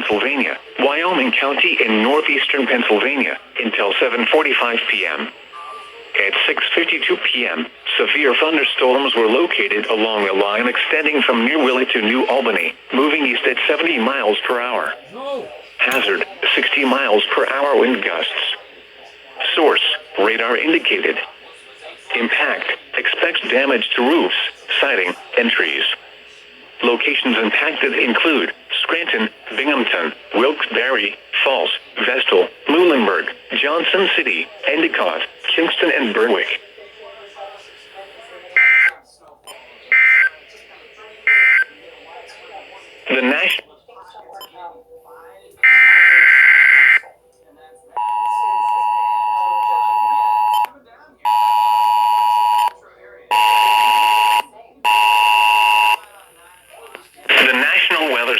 Pennsylvania, Wyoming County in northeastern Pennsylvania, until 7:45 p.m. At 6:52 p.m., severe thunderstorms were located along a line extending from Near Willie to New Albany, moving east at 70 miles per hour. Hazard, 60 miles per hour wind gusts. Source, radar indicated. Impact, expects damage to roofs, siding, and trees. Locations impacted include Scranton, Binghamton, Wilkes-Barre, Falls, Vestal, Muhlenberg, Johnson City, Endicott, Kingston, and Berwick. The national Weather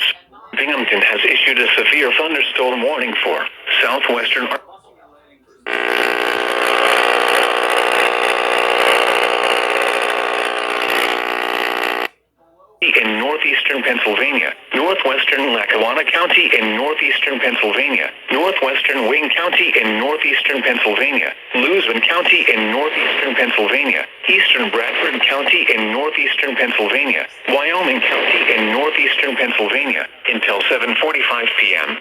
Binghamton has issued a severe thunderstorm warning for southwestern in northeastern Pennsylvania, northwestern Lackawanna County in northeastern Pennsylvania, northwestern Wayne County in northeastern Pennsylvania, Luzerne County in northeastern Pennsylvania, eastern Bradford County in northeastern Pennsylvania, Wyoming County in northeastern Pennsylvania, until 7:45 p.m.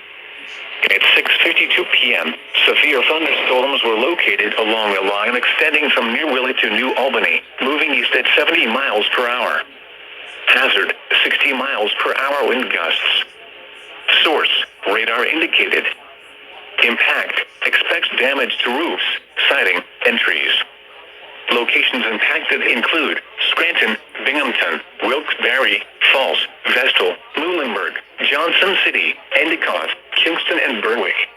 At 6:52 p.m., severe thunderstorms were located along a line extending from Near Willie to New Albany, moving east at 70 miles per hour. Hazard, 60 miles per hour wind gusts. Source, radar indicated. Impact, expects damage to roofs, siding, and trees. Locations impacted include Scranton, Binghamton, Wilkes-Barre, Falls, Vestal, Muhlenberg, Johnson City, Endicott, Kingston, and Berwick.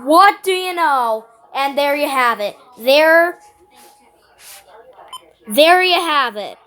What do you know? And there you have it. There you have it.